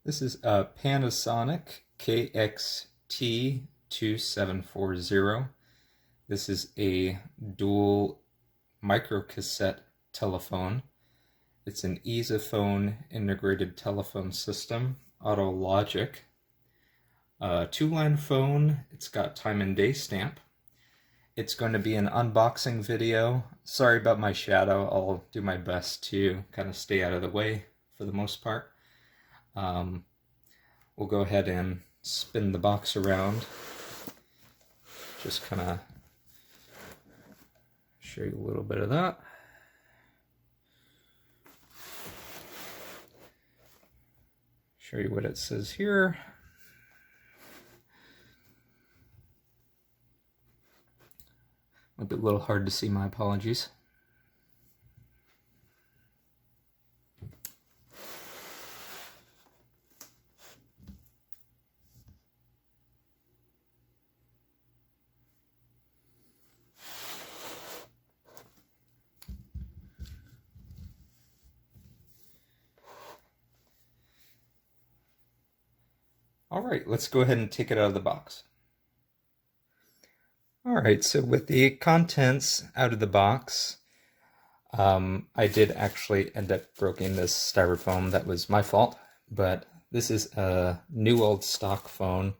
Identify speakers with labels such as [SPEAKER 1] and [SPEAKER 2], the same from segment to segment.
[SPEAKER 1] This is a Panasonic KX-T2740. This is a dual microcassette telephone. It's an EasyPhone integrated telephone system, auto logic. Two-line phone. It's got time and day stamp. It's going to be an unboxing video. Sorry about my shadow. I'll do my best to kind of stay out of the way for the most part. We'll go ahead and spin the box around. Just kind of show you a little bit of that. Show you what it says here. Might be a little hard to see, my apologies. All right, let's go ahead and take it out of the box. All right, so with the contents out of the box, I did actually end up breaking this styrofoam. That was my fault, but this is a new old stock phone.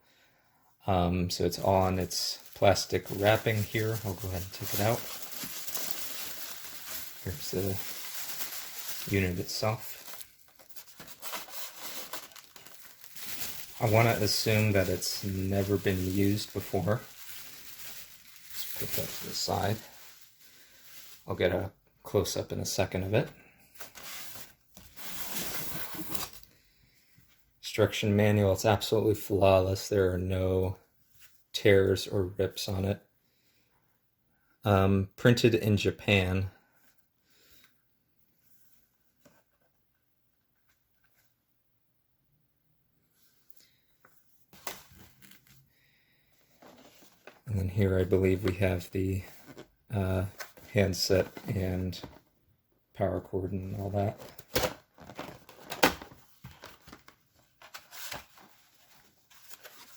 [SPEAKER 1] So it's all on its plastic wrapping here. I'll go ahead and take it out. Here's the unit itself. I want to assume that it's never been used before. Just put that to the side. I'll get a close-up in a second of it. Instruction manual, it's absolutely flawless. There are no tears or rips on it. Printed in Japan. And then here I believe we have the handset and power cord and all that.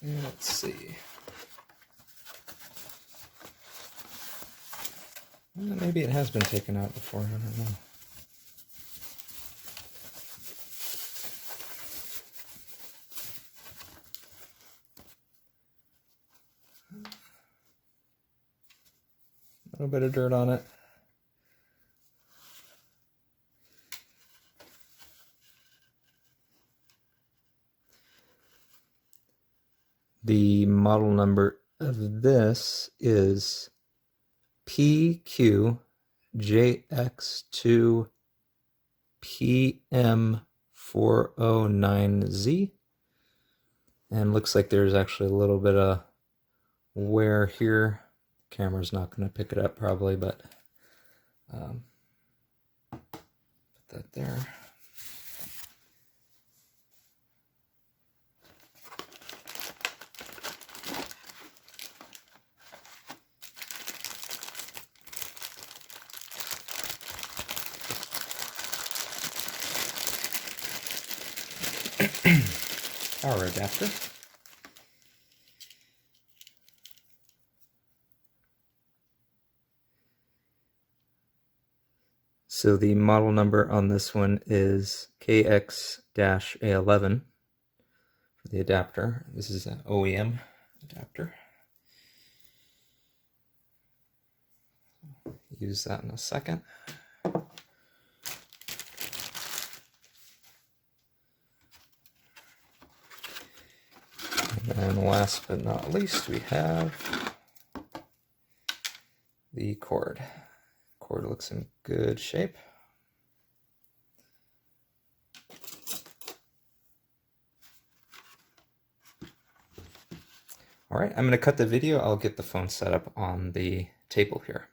[SPEAKER 1] And let's see. Well, maybe it has been taken out before, I don't know. A little bit of dirt on it. The model number of this is PQJX2PM409Z. And looks like there's actually a little bit of wear here. Camera's not going to pick it up probably, but put that there. Power adapter. So the model number on this one is KX-A11 for the adapter. This is an OEM adapter. Use that in a second. And then last but not least, we have the cord. Cord looks in good shape. All right, I'm going to cut the video. I'll get the phone set up on the table here.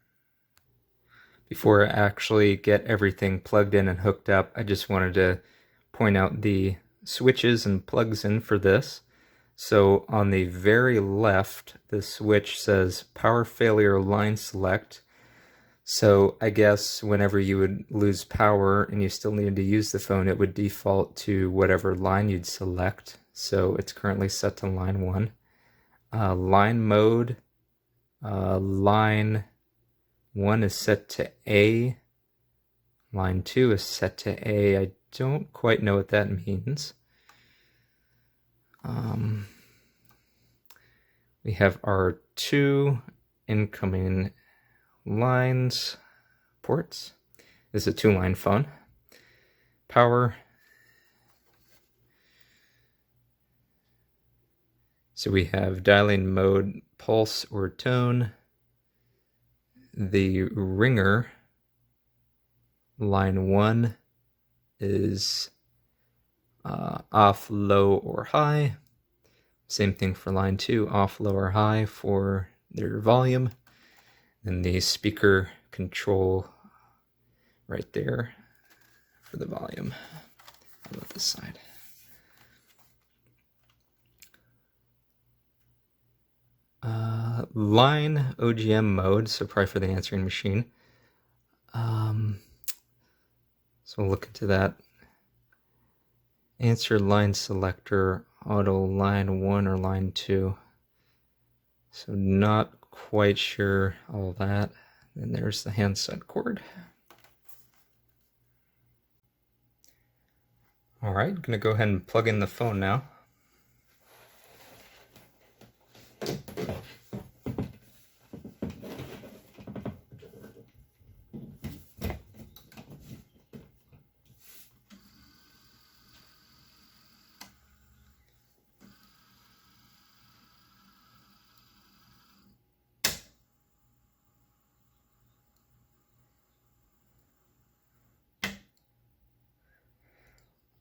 [SPEAKER 1] Before I actually get everything plugged in and hooked up, I just wanted to point out the switches and plugs in for this. So on the very left, the switch says power failure line select. So I guess whenever you would lose power and you still needed to use the phone, it would default to whatever line you'd select. So it's currently set to line 1. Line mode, line 1 is set to A. Line 2 is set to A. I don't quite know what that means. We have our 2 incoming lines, ports. This is a 2-line phone. Power. So we have dialing mode, pulse or tone. The ringer, line 1 is off, low, or high. Same thing for line 2, off, low, or high for their volume. And the speaker control right there for the volume. How about this side? Line OGM mode, so probably for the answering machine. So we'll look into that. Answer line selector, auto line 1 or line 2. So not quite sure all that. And there's the handset cord. All right, I'm gonna go ahead and plug in the phone now.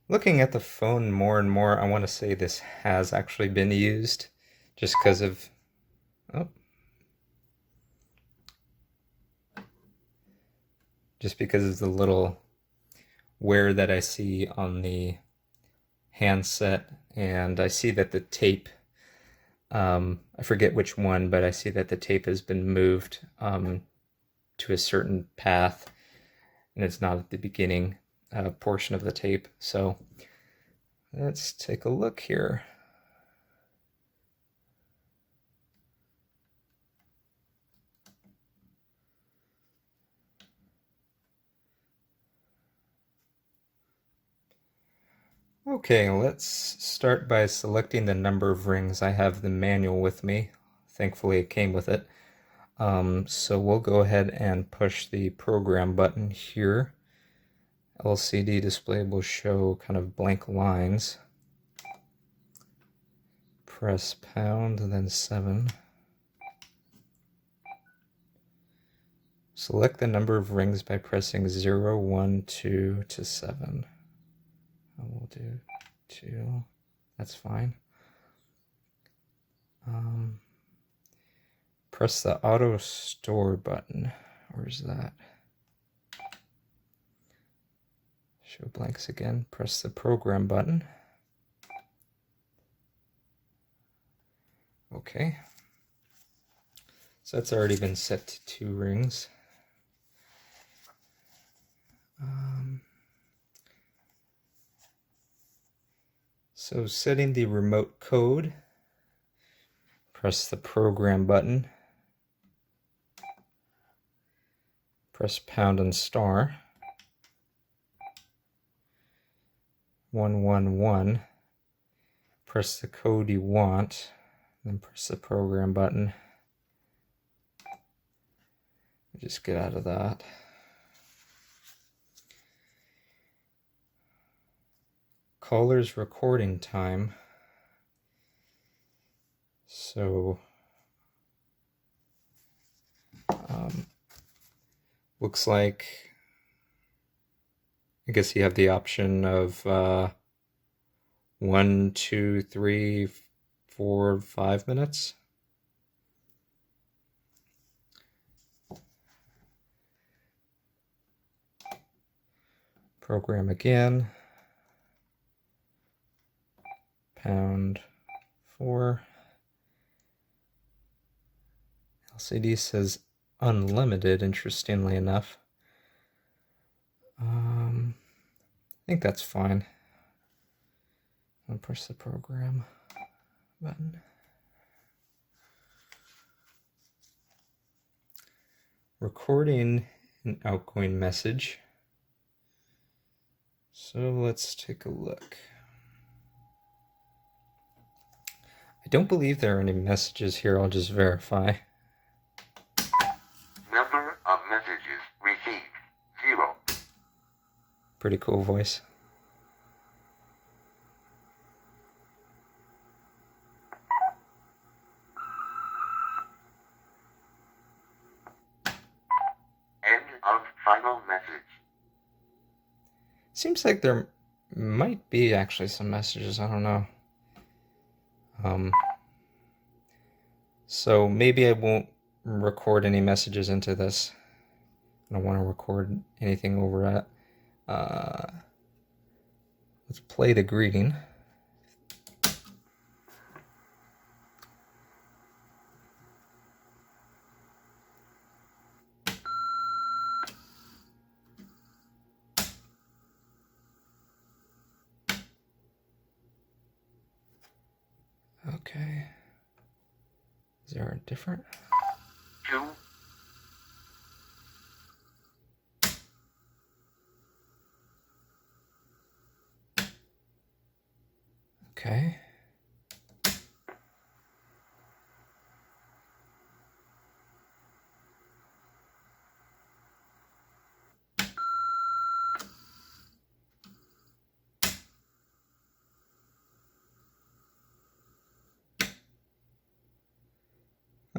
[SPEAKER 1] Looking at the phone more and more, I want to say this has actually been used just because of, just because of the little wear that I see on the handset, and I see that the tape, I forget which one, but I see that the tape has been moved to a certain path, and it's not at the beginning portion of the tape. So let's take a look here. Okay, let's start by selecting the number of rings. I have the manual with me. Thankfully it came with it. So we'll go ahead and push the program button here. LCD display will show kind of blank lines. Press pound and then 7. Select the number of rings by pressing 0, 1, 2 to 7. We'll do 2. That's fine. Press the auto store button. Where's that? Show blanks again. Press the program button. Okay. So that's already been set to 2 rings. So setting the remote code, press the program button, press pound and star, 111, press the code you want, then press the program button. Just get out of that. Caller's recording time. So looks like, I guess you have the option of 1, 2, 3, 4, 5 minutes. Program again. Pound 4. LCD says unlimited, interestingly enough. I think that's fine. I'll press the program button. Recording an outgoing message. So let's take a look. I don't believe there are any messages here. I'll just verify.
[SPEAKER 2] Number of messages received, 0.
[SPEAKER 1] Pretty cool voice.
[SPEAKER 2] End of final message.
[SPEAKER 1] Seems like there might be actually some messages. I don't know. So maybe I won't record any messages into this. I don't want to record anything over it. Let's play the greeting. Okay. Is there a different?
[SPEAKER 2] 2.
[SPEAKER 1] Okay.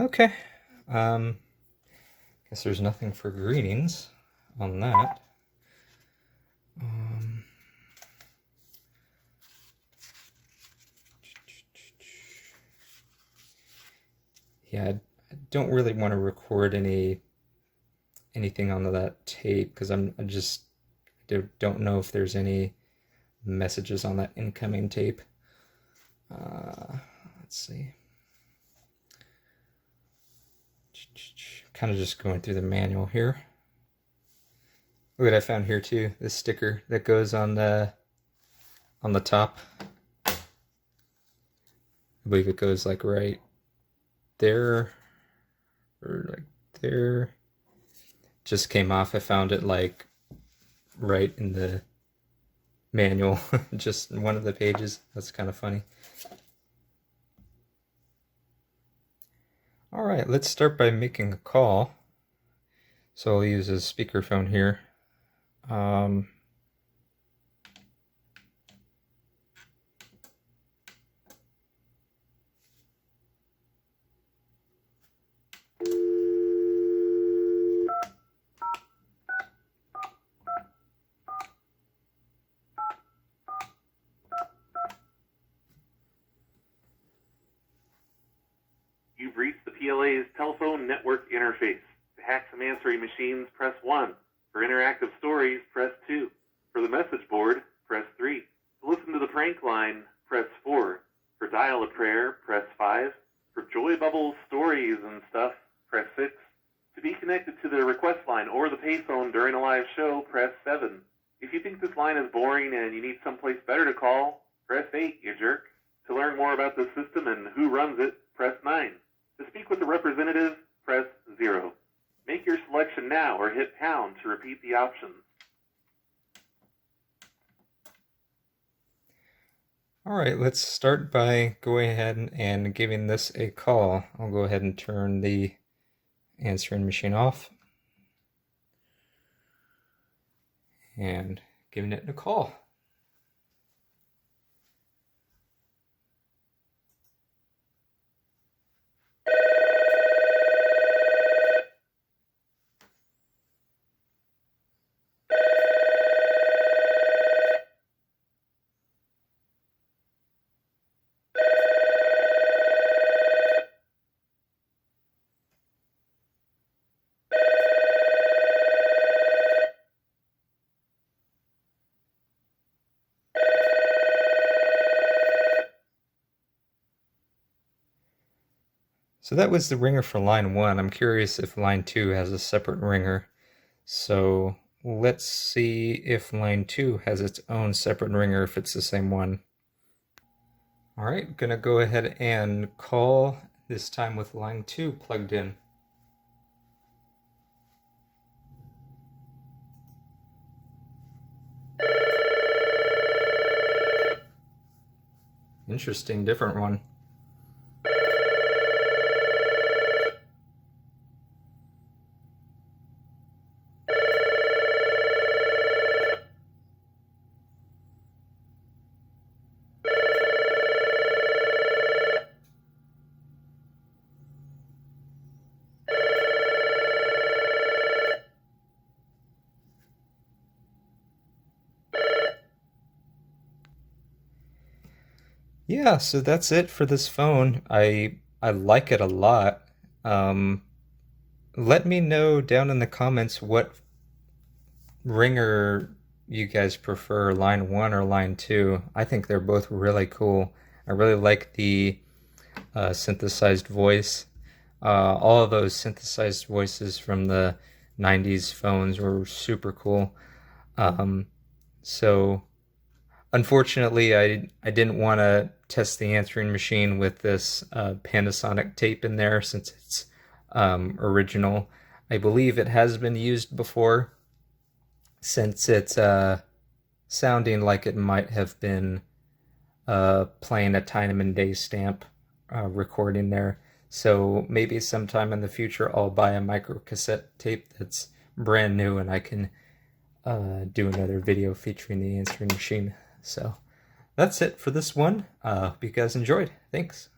[SPEAKER 1] Okay. Guess there's nothing for greetings on that. Yeah, I don't really want to record anything on that tape because I just don't know if there's any messages on that incoming tape. Let's see. Kind of just going through the manual here. Look what I found here too. This sticker that goes on the top. I believe it goes like right there or like there. Just came off. I found it like right in the manual, just in one of the pages. That's kind of funny. All right, let's start by making a call. So I'll use a speakerphone here.
[SPEAKER 3] You've reached the PLA's telephone network interface. To hack some answering machines, press 1. For interactive stories, press 2. For the message board, press 3. To listen to the prank line, press 4. For dial a prayer, press 5. For Joy Bubble stories and stuff, press 6. To be connected to the request line or the payphone during a live show, press 7. If you think this line is boring and you need someplace better to call, press 8, you jerk. To learn more about the system and who runs it, press 9. To speak with a representative, press 0. Make your selection now or hit pound to repeat the options.
[SPEAKER 1] All right, let's start by going ahead and giving this a call. I'll go ahead and turn the answering machine off and giving it a call. So that was the ringer for line 1. I'm curious if line 2 has a separate ringer. So let's see if line 2 has its own separate ringer, if it's the same one. All right, gonna go ahead and call, this time with line 2 plugged in. Interesting, different one. Yeah, so that's it for this phone. I like it a lot. Um, Let me know down in the comments what ringer you guys prefer, line 1 or line 2. I think they're both really cool. I really like the synthesized voice. All of those synthesized voices from the 90s phones were super cool. So unfortunately, I didn't want to test the answering machine with this Panasonic tape in there, since it's original. I believe it has been used before, since it's sounding like it might have been playing a time and day stamp recording there. So maybe sometime in the future I'll buy a micro cassette tape that's brand new, and I can do another video featuring the answering machine. So that's it for this one. Hope you guys enjoyed. Thanks.